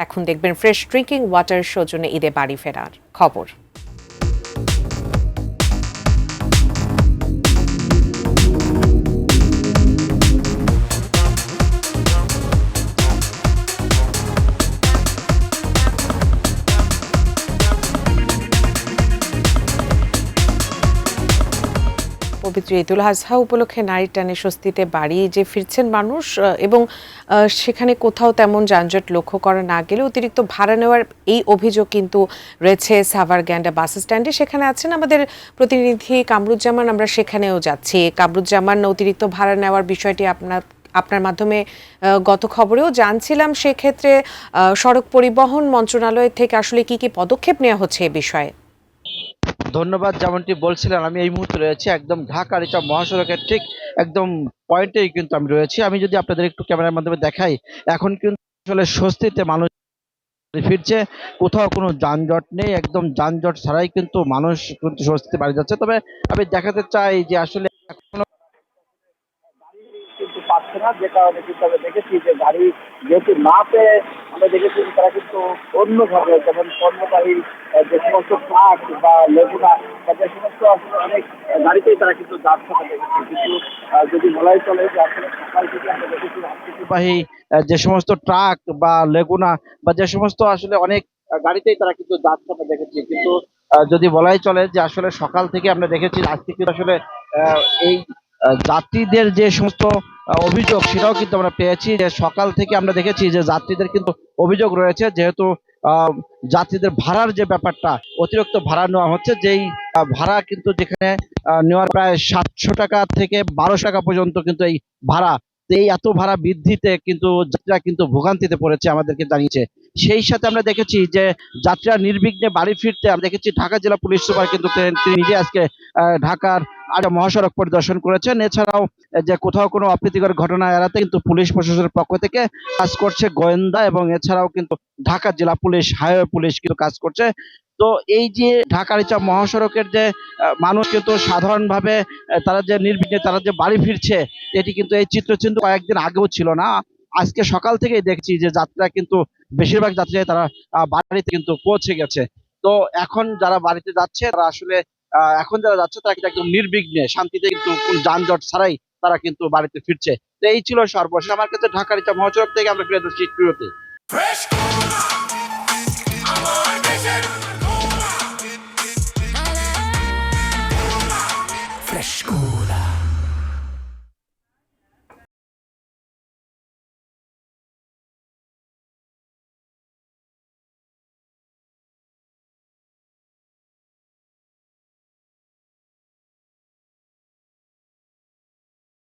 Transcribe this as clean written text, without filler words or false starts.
এখন দেখবেন fresh drinking water সৌজন্যে ঈদে বাড়ি ফেরার খবর। পবিত্র ঈদুল আজহা উপলক্ষে নারীর টানে স্বস্তিতে বাড়ি যে ফিরছেন মানুষ, এবং সেখানে কোথাও তেমন যানজট লক্ষ্য করা না গেলে অতিরিক্ত ভাড়া নেওয়ার এই অভিযোগ কিন্তু রয়েছে সাভারগ্যান্ডা বাস স্ট্যান্ডে। সেখানে আছেন আমাদের প্রতিনিধি কামরুজ্জামান, আমরা সেখানেও যাচ্ছি। কামরুজ্জামান, অতিরিক্ত ভাড়া নেওয়ার বিষয়টি আপনার মাধ্যমে গত খবরেও জানছিলাম, সেক্ষেত্রে সড়ক পরিবহন মন্ত্রণালয় থেকে আসলে কি কি পদক্ষেপ নেওয়া হচ্ছে এ বিষয়ে? ধন্যবাদ। যেমনটি বলছিলেন, আমি এই মুহূর্তে রয়েছি একদম ঢাকা-আরিচা মহাসড়কের ঠিক একদম পয়েন্টেই কিন্তু আমি রয়েছি। আমি যদি আপনাদের একটু ক্যামেরার মাধ্যমে দেখাই, এখন কিন্তু আসলে স্বস্তিতে মানুষ ফিরছে। কোথাও কোনো যানজট নেই, একদম যানজট ছাড়াই কিন্তু মানুষ কিন্তু স্বস্তিতে বাড়ি যাচ্ছে। তবে আমি দেখাতে চাই যে আসলে এখনো কিন্তু পাচ্ছে না, যে কারণে কিন্তু আমরা দেখেছি যে গাড়ি যেহেতু না পেয়ে আমরা দেখেছি তারা কিন্তু অন্যভাবে, যেমন পণ্যবাহী যে সমস্ত ট্রাক বা লেগুনা বা যে সমস্ত আসলে অনেক গাড়িতেই তারা কিন্তু যাচ্ছে না দেখেছি। কিন্তু যদি বলাই চলে যে আসলে সকাল থেকে আমরা দেখেছি যাত্রীবাহী যে সমস্ত ট্রাক বা লেগুনা বা যে সমস্ত আসলে অনেক গাড়িতেই তারা কিন্তু যাচ্ছে না দেখেছি। কিন্তু যদি বলাই চলে যে আসলে সকাল থেকে আমরা দেখেছি আজকে কিন্তু আসলে এই যাত্রীদের যে সমস্ত অভিযোগ সেটাও কিন্তু আমরা পেয়েছি, যে সকাল থেকে আমরা দেখেছি যে যাত্রীদের কিন্তু অভিযোগ রয়েছে, যেহেতু আহ, যাত্রীদের ভাড়ার যে ব্যাপারটা, অতিরিক্ত ভাড়া নেওয়া হচ্ছে, যেই ভাড়া কিন্তু যেখানে নেওয়ার প্রায় 700 টাকা থেকে 1200 টাকা পর্যন্ত কিন্তু এই ভাড়া। তো এই এত ভাড়া বৃদ্ধিতে কিন্তু যাত্রীরা কিন্তু ভোগান্তিতে পড়েছে, আমাদেরকে জানিয়েছে। সেই সাথে আমরা দেখেছি যে যাত্রীরা নির্বিঘ্নে বাড়ি ফিরতে আমরা দেখেছি ঢাকা জেলা পুলিশ সুপার কিন্তু তিনি নিজে আজকে ঢাকার মহাসড়ক পরিদর্শন করেছেন। এছাড়াও যে কোথাও কোনো অপ্রীতিকর ঘটনা এড়াতে কিন্তু পুলিশ প্রশাসনের পক্ষ থেকে কাজ করছে গোয়েন্দা, এবং এছাড়াও কিন্তু ঢাকা জেলা পুলিশ, হাইওয়ে পুলিশ কিন্তু কাজ করছে। তো এই যে ঢাকা-আরিচা মহাসড়কের যে মানুষ কিন্তু সাধারণভাবে তারা যে নির্বিঘ্নে তারা যে বাড়ি ফিরছে, এটি কিন্তু এই চিত্র কিন্তু কয়েকদিন আগেও ছিল না। আজকে সকাল থেকেই দেখছি যে যাত্রীরা কিন্তু বেশিরভাগ যাত্রীরা তারা বাড়িতে কিন্তু পৌঁছে গেছে। তো এখন যারা বাড়িতে যাচ্ছে তারা আসলে এখন যারা যাচ্ছে তারা কিন্তু একদম নির্বিঘ্নে শান্তিতে কিন্তু কোন যানজট ছাড়াই তারা কিন্তু বাড়িতে ফিরছে। তো এই ছিল সর্বশেষ আমার কাছে ঢাকা-আরিচা মহাসড়ক থেকে আমরা ফিরে যাচ্ছি স্টুডিওতে।